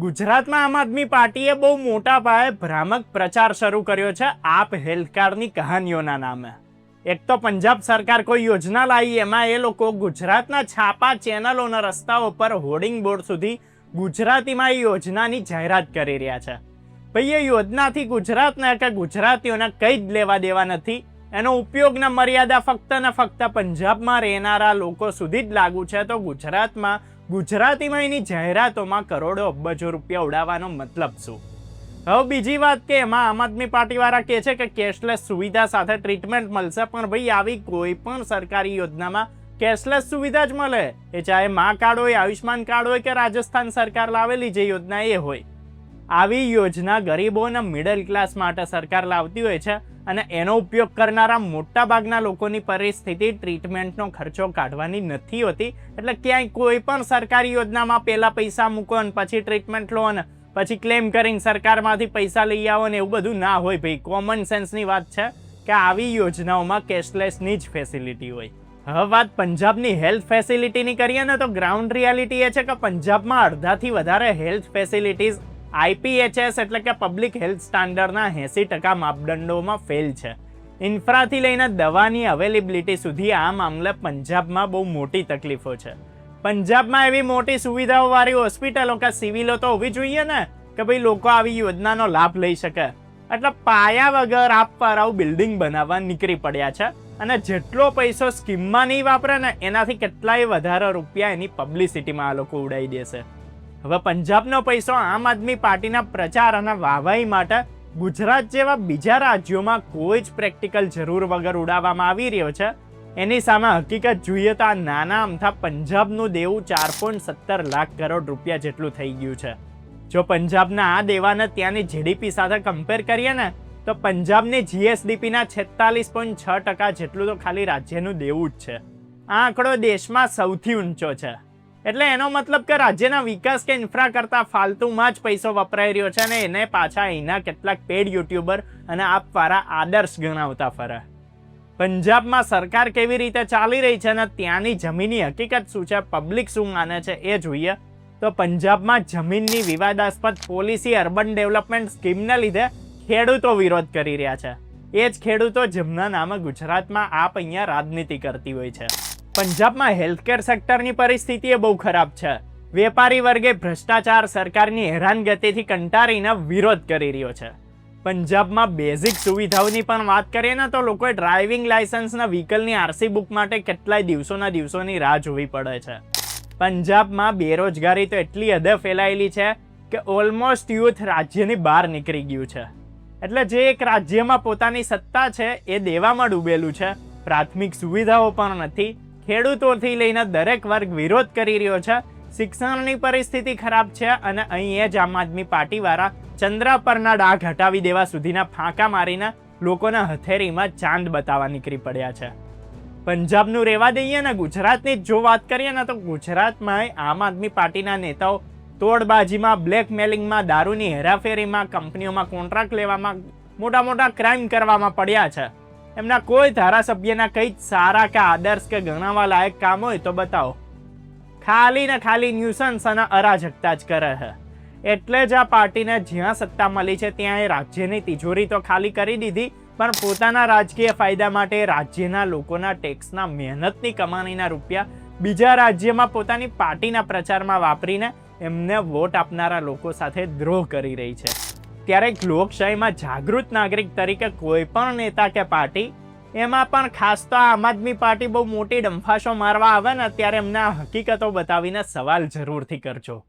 ગુજરાતમાં આમ આદમી પાર્ટીએ બહુ મોટા પાયે ભ્રામક પ્રચાર શરૂ કર્યો છે આપ હેલ્થ કાર્ડની કહાનીઓના નામે. એક તો પંજાબ સરકાર કોઈ યોજના લાવી, એમાં એ લોકો ગુજરાતના છાપા ચેનલોના રસ્તાઓ પર હોર્ડિંગ બોર્ડ સુધી ગુજરાતીમાં એ યોજનાની જાહેરાત કરી રહ્યા છે. ભાઈ, એ યોજનાથી ગુજરાતના કે ગુજરાતીઓના કંઈ જ લેવા દેવા નથી. એનો ઉપયોગના મર્યાદા ફક્ત ને ફક્ત પંજાબમાં રહેનારા લોકો સુધી જ લાગુ છે. તો ગુજરાતીમાં એની જાહેરાતોમાં કરોડો અબજો રૂપિયા ઉડાવવાનો મતલબ શું? હવે બીજી વાત કે એમાં આમ આદમી પાર્ટી વાળા કહે છે કે કેશલેસ સુવિધા સાથે ટ્રીટમેન્ટ મળશે, પણ ભાઈ આવી કોઈ પણ સરકારી યોજનામાં કેશલેસ સુવિધા જ મળે. એ ચાહે મા કાર્ડ હોય, આયુષ્માન કાર્ડ હોય કે રાજસ્થાન સરકાર લાવેલી જે યોજના એ હોય. આવી યોજના ગરીબો અને મિડલ ક્લાસ માટે સરકાર લાવતી હોય છે અને એનો ઉપયોગ કરનારા મોટા ભાગના લોકોની પરિસ્થિતિ ટ્રીટમેન્ટનો ખર્ચો કાઢવાની નથી હોતી. એટલે ક્યાંય કોઈ પણ સરકારી યોજનામાં પહેલા પૈસા મૂકો અને પછી ટ્રીટમેન્ટ લો અને પછી ક્લેમ કરીને સરકારમાંથી પૈસા લઈ આવો ને એવું બધું ના હોય. ભાઈ, કોમન સેન્સની વાત છે કે આવી યોજનાઓમાં કેશલેસની જ ફેસિલિટી હોય. હવે વાત પંજાબની હેલ્થ ફેસિલિટીની કરીએ ને તો ગ્રાઉન્ડ રિયાલિટી એ છે કે પંજાબમાં અડધાથી વધારે હેલ્થ ફેસિલિટીઝ IPHS એટલે કે પબ્લિક હેલ્થ સ્ટાન્ડર્ડના 80% માપદંડોમાં ફેલ છે. ઇન્ફ્રાથી લઈને દવાની અવેલેબિલિટી સુધી આ મામલે પંજાબમાં બહુ મોટી તકલીફો છે. પંજાબમાં એવી મોટી સુવિધાઓવાળી હોસ્પિટલો કે સિવિલો તો હોવી જોઈએ ને કે ભાઈ લોકો આવી યોજનાનો લાભ લઈ શકે. એટલે પાયા વગર આપવાળાઓ બિલ્ડિંગ બનાવવા નીકળી પડ્યા છે અને જેટલો પૈસો સ્કીમમાં નહીં વાપરે ને એનાથી કેટલાય વધારે રૂપિયા એની પબ્લિસિટીમાં આ લોકો ઉડાવી દેશે. હવે પંજાબનો પૈસો આમ આદમી પાર્ટીના પ્રચાર અને વાહવાહી માટે ગુજરાત જેવા બીજા રાજ્યોમાં કોઈ જ પ્રેક્ટિકલ જરૂર વગર ઉડાવવામાં આવી રહ્યો છે. એની સામે હકીકત જોઈએ તો આ નાના અમથા પંજાબનું દેવું 4.17 લાખ કરોડ રૂપિયા જેટલું થઈ ગયું છે. જો પંજાબના આ દેવાને ત્યાંની GDP સાથે કમ્પેર કરીએ ને તો પંજાબની GSDPના 46.6% જેટલું તો ખાલી રાજ્યનું દેવું જ છે. આ આંકડો દેશમાં સૌથી ઊંચો છે. એટલે એનો મતલબ કે રાજ્યના વિકાસ કે ઇન્ફ્રા કરતા ફાલતુમાં જ પૈસો વપરાઈ રહ્યો છે અને એને પાછા અહીંના કેટલાક પેડ યુટ્યુબર અને આપવાળા આદર્શ ગણાવતા ફરે. પંજાબમાં સરકાર કેવી રીતે ચાલી રહી છે અને ત્યાંની જમીનની હકીકત શું છે, પબ્લિક શું માને છે એ જોઈએ તો પંજાબમાં જમીનની વિવાદાસ્પદ પોલિસી અર્બન ડેવલપમેન્ટ સ્કીમને લીધે ખેડૂતો વિરોધ કરી રહ્યા છે. એ જ ખેડૂતો જેમના નામે ગુજરાતમાં આપ અહીંયા રાજનીતિ કરતી હોય છે. પંજાબમાં હેલ્થકેર સેક્ટરની પરિસ્થિતિ બહુ ખરાબ છે. વેપારી વર્ગે ભ્રષ્ટાચાર, સરકારની હેરાનગતિથી કંટાળીને વિરોધ કરી રહ્યો છે. પંજાબમાં બેઝિક સુવિધાઓની પણ વાત કરીએ ને તો લોકોએ ડ્રાઇવિંગ લાયસન્સના વ્હીકલની RC બુક માટે કેટલાય દિવસોની રાહ જોવી પડે છે. પંજાબમાં બેરોજગારી તો એટલી હદે ફેલાયેલી છે કે ઓલમોસ્ટ યુથ રાજ્યની બહાર નીકળી ગયું છે. એટલે જે એક રાજ્યમાં પોતાની સત્તા છે એ દેવામાં ડૂબેલું છે. પ્રાથમિક સુવિધાઓ પણ નથી. ખેડૂતોથી લઈને દરેક વર્ગ વિરોધ કરી રહ્યો છે. શિક્ષણની પરિસ્થિતિ ખરાબ છે અને અહીં જ આમ આદમી પાર્ટીવાળા ચંદ્ર પરના ડાઘ હટાવી દેવા સુધીના ફાંકા મારીને લોકોના હથેળીમાં ચાંદ બતાવવા નીકળી પડ્યા છે. પંજાબનું રહેવા દઈએ ને ગુજરાતની જો વાત કરીએ ને તો ગુજરાતમાં આમ આદમી પાર્ટીના નેતાઓ તોડબાજીમાં, બ્લેકમેલિંગમાં, દારૂની હેરાફેરીમાં, કંપનીઓમાં કોન્ટ્રાક્ટ લેવામાં, મોટા ક્રાઇમ કરવામાં પડ્યા છે. એમના કોઈ ધારાસભ્યના કંઈ સારા કે આદર્શ કે ગણાવા લાયક કામ હોય તો બતાવો. ખાલી ને ખાલી ન્યુસન્સ અને અરાજકતા જ કરે છે. એટલે જ આ પાર્ટીને જ્યાં સત્તા મળી છે ત્યાં એ રાજ્યની તિજોરી તો ખાલી કરી દીધી, પણ પોતાના રાજકીય ફાયદા માટે રાજ્યના લોકોના ટેક્સના મહેનતની કમાણીના રૂપિયા બીજા રાજ્યમાં પોતાની પાર્ટીના પ્રચારમાં વાપરીને એમને વોટ આપનારા લોકો સાથે દ્રોહ કરી રહી છે. ત્યારે લોકશાહીમાં જાગૃત નાગરિક તરીકે કોઈ પણ નેતા કે પાર્ટી, એમાં પણ ખાસ તો આમ આદમી પાર્ટી બહુ મોટી ડંફાશો મારવા આવે ને ત્યારે એમને હકીકતો બતાવીને સવાલ જરૂરથી કરજો.